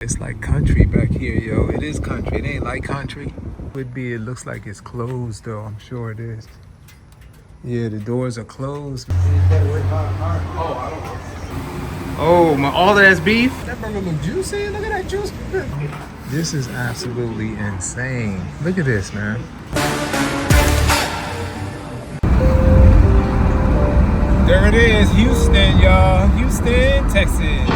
It's like country back here, yo. It is country. It ain't like country. Would be. It looks like it's closed, though. I'm sure it is. Yeah, the doors are closed. Oh, my, all that's beef? That burger look juicy. Look at that juice. This is absolutely insane. Look at this, man. There it is, Houston, y'all. Houston, Texas.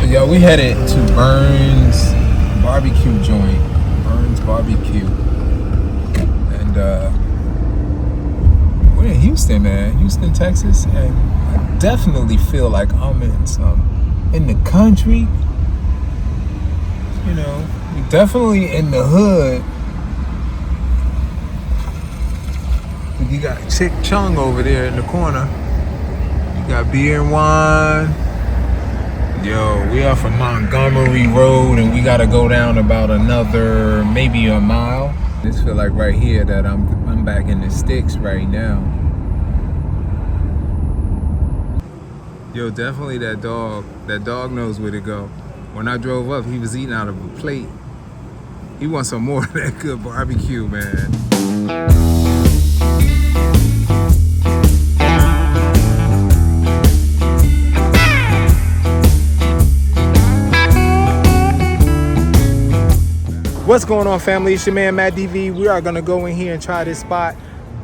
Yo, we headed to Burns BBQ joint, Burns BBQ, and we're in Houston, man, Houston, Texas, and I definitely feel like I'm in the country. You know, we're definitely in the hood. You got Chick Chung over there in the corner. You got beer and wine. Yo, we are from Montgomery Road and we gotta go down about another, maybe a mile. Just feel like right here that I'm back in the sticks right now. Yo, definitely that dog knows where to go. When I drove up, he was eating out of a plate. He wants some more of that good barbecue, man. What's going on, family? It's your man Matt DV. We are gonna go in here and try this spot,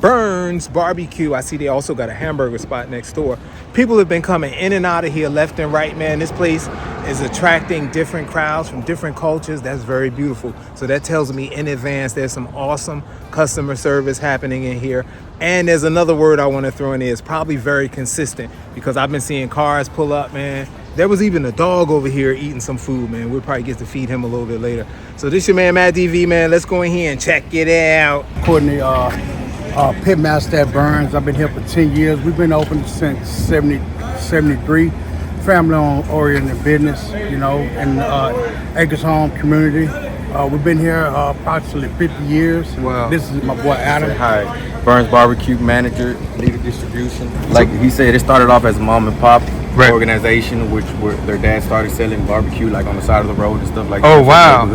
Burns BBQ. I see they also got a hamburger spot next door. People have been coming in and out of here left and right, man. This place is attracting different crowds from different cultures. That's very beautiful. So that tells me in advance there's some awesome customer service happening in here. And there's another word I want to throw in there. It's probably very consistent because I've been seeing cars pull up, man. There was even a dog over here eating some food, man. We'll probably get to feed him a little bit later. So this your man, Matt DV, man. Let's go in here and check it out. Courtney, pitmaster at Burns. I've been here for 10 years. We've been open since 73. Family-owned oriented business, you know, in Acres Home community. We've been here approximately 50 years. Wow. This is my boy Adam. Hi, Burns BBQ manager, leader distribution. Like he said, it started off as a mom and pop organization, which their dad started selling barbecue like on the side of the road and stuff like that. Oh, wow.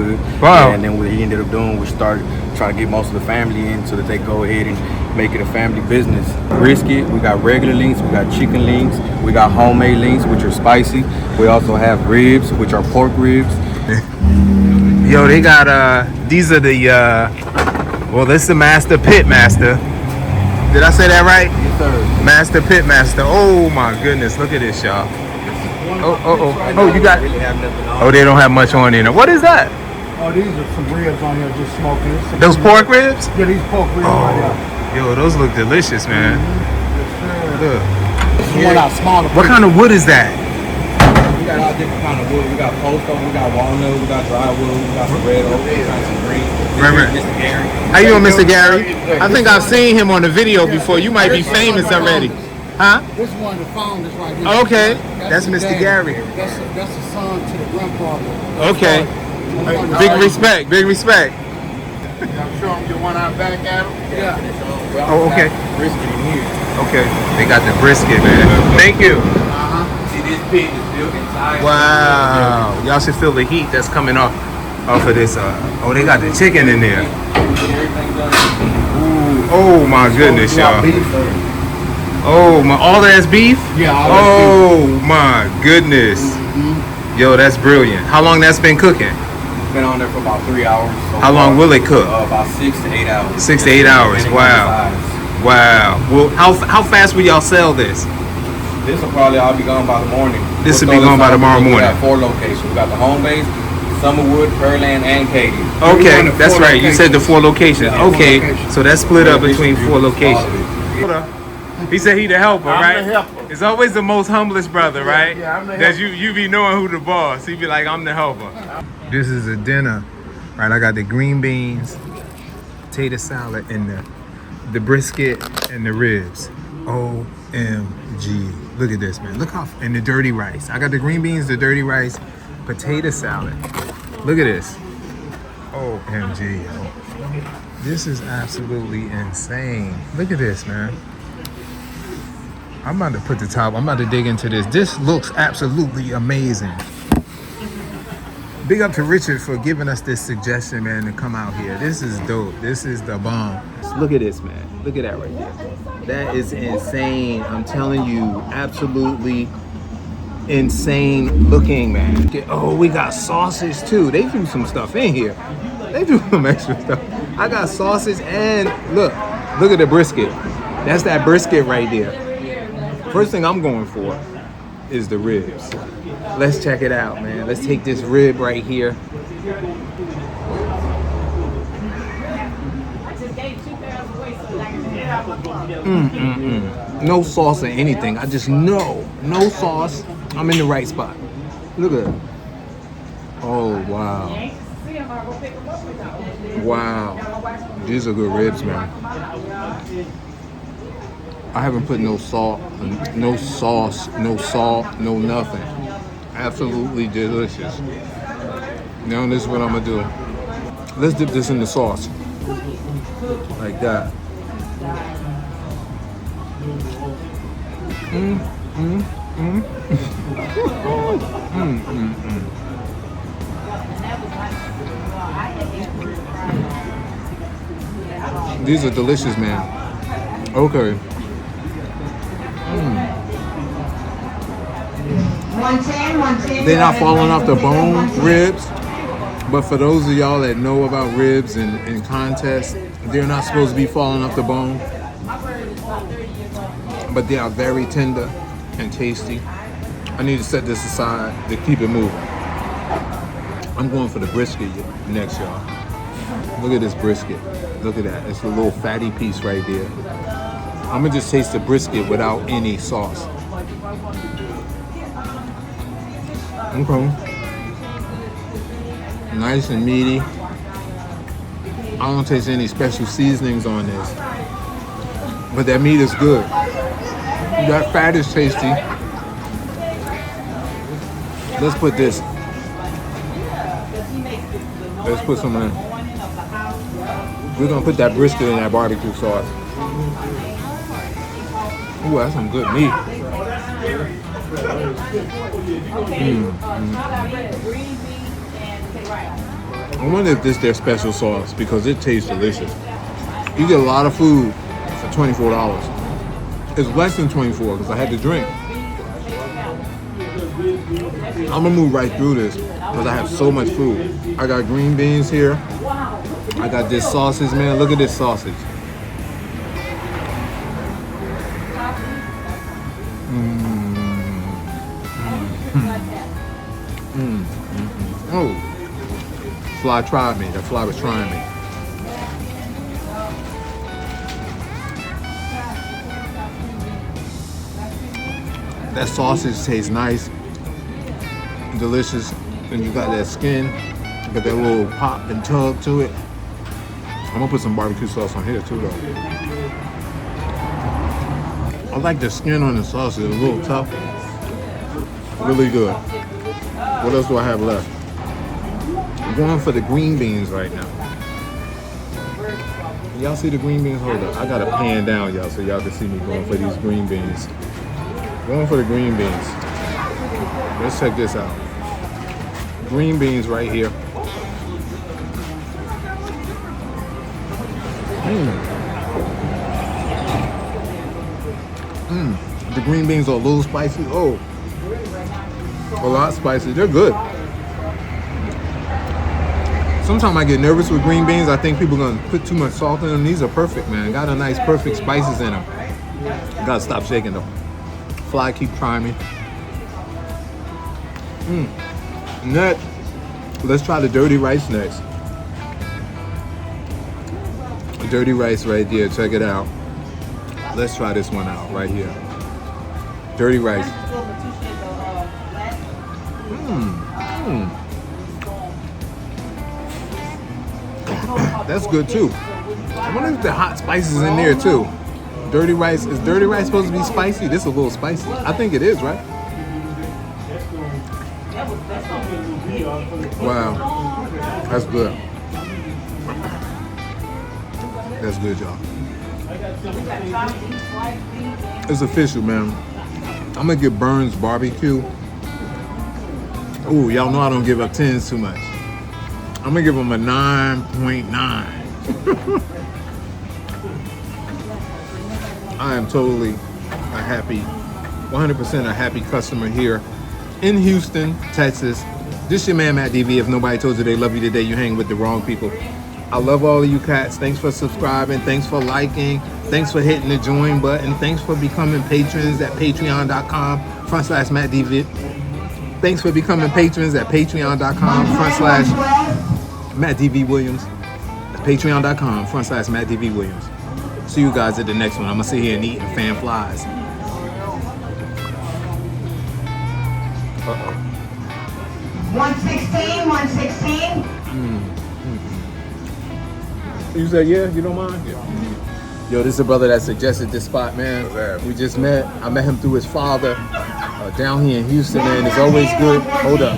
Wow. And then what he ended up doing was started trying to get most of the family in so that they go ahead and make it a family business. Brisket, we got regular links, we got chicken links, we got homemade links, which are spicy. We also have ribs, which are pork ribs. Yo, they got these are the well, this is the master pitmaster. Did I say that right? Yes, sir. Master pitmaster. Oh my goodness, look at this, y'all. Oh, you got. Oh, they don't have much on there. What is that? Oh, these are some ribs on here just smoking. Those pork ribs? Yeah, these pork ribs right here. Yo, those look delicious, man. Look. This is one of our smaller. What kind of wood is that? We got all different kind of wood. We got post oak, we got walnut, we got dry wood, we got some red oak, we got some green. Right. Mr. Gary. How you doing, Mr. Gary? I think I've seen him on the video before. You might be famous already. Huh? This is one of the founders right here. Okay. That's Mr. Gary. That's the son to the grandfather. Okay. Big respect. Big respect. I'm showing you one out back at him. Yeah. Oh, okay. Brisket in here. Okay. They got the brisket, man. Thank you. See, this pig is built inside. Wow. Y'all should feel the heat that's coming off of this. Oh, they got the chicken in there. Ooh. Oh my goodness, y'all. Oh my, all that's beef? Yeah. Oh my goodness. Yo, that's brilliant. How long that's been cooking? It's been on there for about 3 hours. So How long will it cook? About 6 to 8 hours. 6 to 8 hours. Wow. Wow. Well, how fast will y'all sell this? This will probably all be gone by the morning. This will be gone by tomorrow morning. We got 4 locations. We got the home base, Summerwood, Pearland, and Katy. Okay, that's right. You said the 4 locations. Okay, so that's split up between 4 locations. He said he the helper, right? I'm the helper. It's always the most humblest brother, right? Yeah, I'm the that helper. you be knowing who the boss. He be like, I'm the helper. This is a dinner, right? I got the green beans, potato salad, and the the brisket and the ribs. OMG. Look at this, man. Look how, and the dirty rice. I got the green beans, the dirty rice, potato salad. Look at this. OMG, yo. This is absolutely insane. Look at this, man. I'm about to put the top, I'm about to dig into this. This looks absolutely amazing. Big up to Richard for giving us this suggestion, man, to come out here. This is dope. This is the bomb. Look at this, man. Look at that right there. That is insane. I'm telling you, absolutely insane looking, man. Oh, we got sausage too. They threw some stuff in here. They threw some extra stuff. I got sausage and look at the brisket. That's that brisket right there. First thing I'm going for is the ribs. Let's check it out, man. Let's take this rib right here. No sauce or anything. I just know. No sauce. I'm in the right spot. Look at it. Oh, wow. Wow. These are good ribs, man. I haven't put no salt, no sauce, no salt, no nothing. Absolutely delicious. Now this is what I'm gonna do. Let's dip this in the sauce. Like that. These are delicious, man. Okay. They're not falling off the bone, ribs. But for those of y'all that know about ribs in contests, they're not supposed to be falling off the bone. But they are very tender and tasty. I need to set this aside to keep it moving. I'm going for the brisket next, y'all. Look at this brisket. Look at that. It's a little fatty piece right there. I'm gonna just taste the brisket without any sauce. Okay. Nice and meaty. I don't taste any special seasonings on this. But that meat is good. That fat is tasty. Let's put this. Let's put some in. We're gonna put that brisket in that barbecue sauce. Ooh, that's some good meat. I wonder if this is their special sauce because it tastes delicious. You get a lot of food for $24. It's less than $24 because I had to drink. I'm gonna move right through this because I have so much food. I got green beans here. I got this sausage, man. Look at this sausage. Oh, fly tried me. That fly was trying me. That sausage tastes nice, delicious, and you got that skin, got that little pop and tug to it. I'm gonna put some barbecue sauce on here too, though. I like the skin on the sausage, it's a little tough. Really good. What else do I have left? I'm going for the green beans right now. Y'all see the green beans? Hold up. I gotta pan down, y'all, so y'all can see me going for these green beans. Going for the green beans. Let's check this out. Green beans right here. The green beans are a little spicy. Oh, a lot spicy. They're good. Sometimes I get nervous with green beans. I think people are gonna put too much salt in them. These are perfect, man. Got a nice, perfect spices in them. Gotta stop shaking though. Fly keep trying me. Next, let's try the dirty rice next. Dirty rice right there. Check it out. Let's try this one out right here. Dirty rice. That's good too. I wonder if the hot spices in there too. Dirty rice, is dirty rice supposed to be spicy? This is a little spicy. I think it is, right? Wow, that's good. That's good, y'all. It's official, man. I'm gonna give Burns BBQ. Ooh, y'all know I don't give up 10s too much. I'm gonna give them a 9.9. I am totally a happy, 100% a happy customer here in Houston, Texas. This your man, Matt DV. If nobody told you they love you today, you hang with the wrong people. I love all of you cats. Thanks for subscribing. Thanks for liking. Thanks for hitting the join button. Thanks for becoming patrons at patreon.com/Matt DV. Thanks for becoming patrons at patreon.com/Matt DV Williams. Patreon.com/Matt DV Williams. See you guys at the next one. I'm gonna sit here and eat and fan flies. 116, 116. You said yeah? You don't mind? Yeah. Yo, this is a brother that suggested this spot, man. We just met. I met him through his father down here in Houston, man. It's always good. Hold up.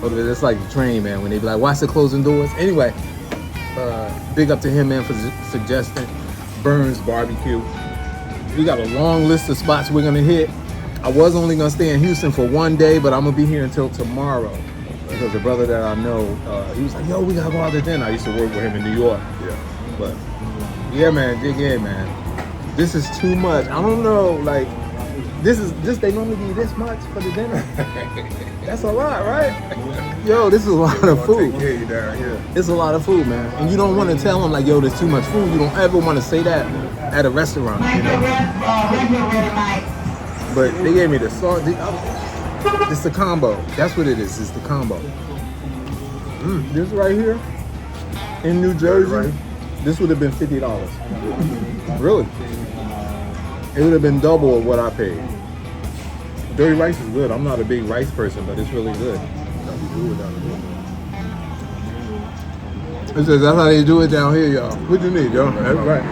It's like the train, man. When they be like, "Watch the closing doors." Anyway, big up to him, man, for suggesting Burns BBQ. We got a long list of spots we're gonna hit. I was only gonna stay in Houston for one day, but I'm gonna be here until tomorrow. Because a brother that I know, he was like, "Yo, we gotta go out to dinner." I used to work with him in New York. Yeah. But yeah, man, dig in, man. This is too much. I don't know, like this they normally give you this much for the dinner. That's a lot, right? Yo, this is a lot of food. It's a lot of food, man. And you don't want to tell them like, yo, there's too much food. You don't ever want to say that at a restaurant, you know? But they gave me the sauce. It's the combo. That's what it is. It's the combo. This right here in New Jersey, this would have been $50. Really? It would have been double of what I paid. Dirty rice is good. I'm not a big rice person, but it's really good. It says that's how they do it down here, y'all. What you need, yo? That's right.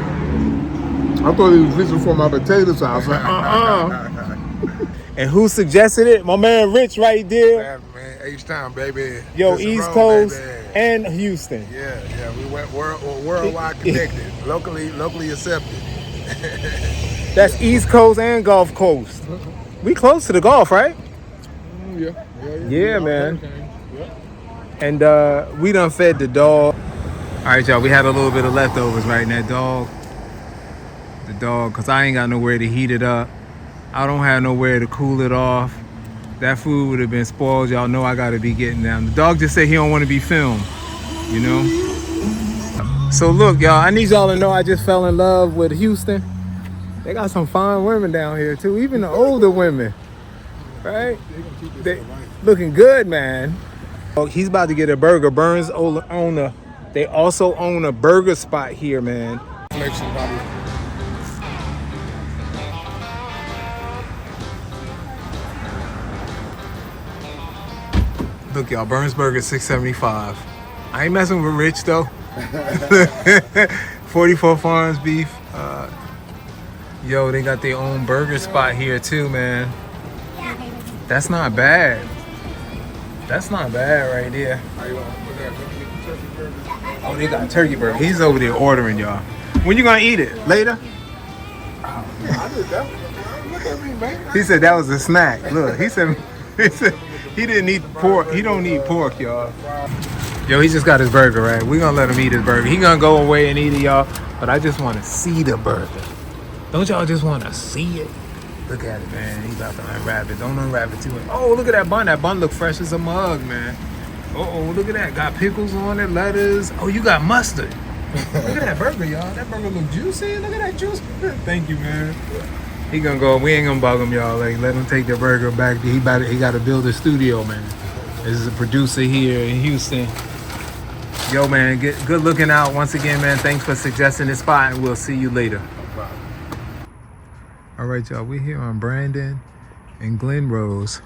I thought he was fishing for my potato sauce. Like, And who suggested it? My man Rich right there. Man, H-Town, baby. Yo, East Coast and Houston. Yeah, we went worldwide connected, locally accepted. That's East Coast and Gulf Coast. We close to the Gulf, right? Yeah, man. And we done fed the dog. All right, y'all, we had a little bit of leftovers, right? And that dog, because I ain't got nowhere to heat it up. I don't have nowhere to cool it off. That food would have been spoiled. Y'all know I gotta be getting down. The dog just said he don't want to be filmed, you know? So look, y'all, I need y'all to know I just fell in love with Houston. They got some fine women down here too, even the older women, right? They looking good, man. Oh, he's about to get a burger. Burns owner. They also own a burger spot here, man. Look, y'all, Burns Burger $6.75. I ain't messing with Rich though. 44 Farms beef. Yo, they got their own burger spot here too, man. That's not bad. That's not bad right there. Oh, they got turkey burger. He's over there ordering, y'all. When you gonna eat it? Later? He said that was a snack. Look, he said he didn't eat pork. He don't eat pork, y'all. Yo, he just got his burger, right? We gonna let him eat his burger. He gonna go away and eat it, y'all. But I just want to see the burger. Don't y'all just want to see it? Look at it, man. He about to unwrap it. Don't unwrap it too much. Oh, look at that bun. That bun look fresh as a mug, man. Uh-oh, look at that. Got pickles on it, lettuce. Oh, you got mustard. Look at that burger, y'all. That burger look juicy. Look at that juice. Thank you, man. He gonna go. We ain't gonna bug him, y'all. Like, let him take the burger back. He got to build a studio, man. This is a producer here in Houston. Yo, man, good looking out once again, man. Thanks for suggesting this spot, and we'll see you later. All right, y'all, we're here on Brandon and Glen Rose.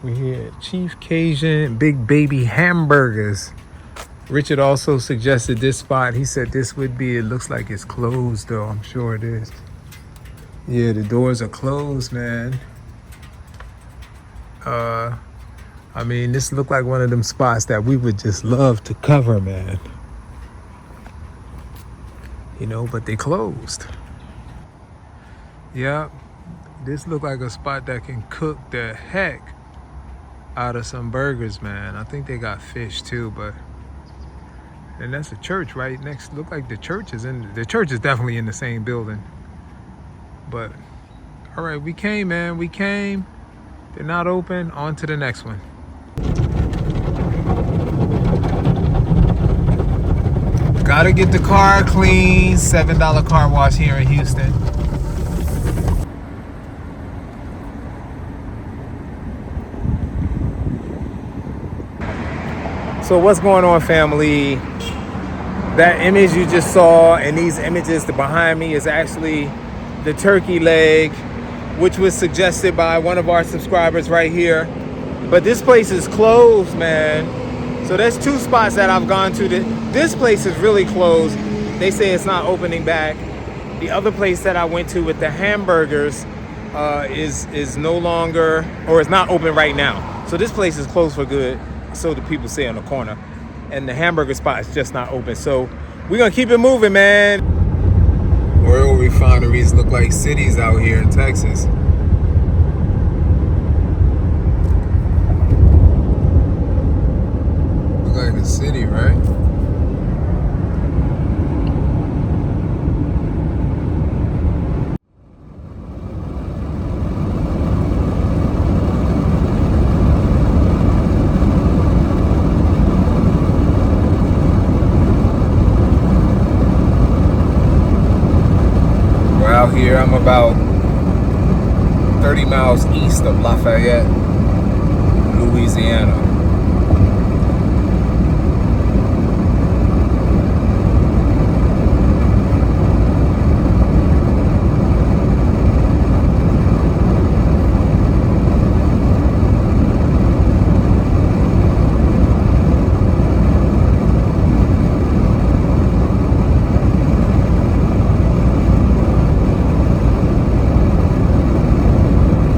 We're here at Chief Cajun Big Baby Hamburgers. Richard also suggested this spot. He said this would be, it looks like it's closed though. I'm sure it is. Yeah, the doors are closed, man. I mean, this looked like one of them spots that we would just love to cover, man. You know, but they closed. Yep. This looked like a spot that can cook the heck out of some burgers, man. I think they got fish too, but and that's a church right next. Look like the church is definitely in the same building. But all right, we came, man. We came. They're not open. On to the next one. Gotta get the car clean. $7 car wash here in Houston. So what's going on, family? That image you just saw and these images behind me is actually the turkey leg, which was suggested by one of our subscribers right here. But this place is closed, man. So there's two spots that I've gone to. This place is really closed. They say it's not opening back. The other place that I went to with the hamburgers is no longer, or is not open right now. So this place is closed for good. So the people say on the corner. And the hamburger spot is just not open. So we're gonna keep it moving, man. Oil refineries look like cities out here in Texas. Look like a city, right? Out here, I'm about 30 miles east of Lafayette, Louisiana.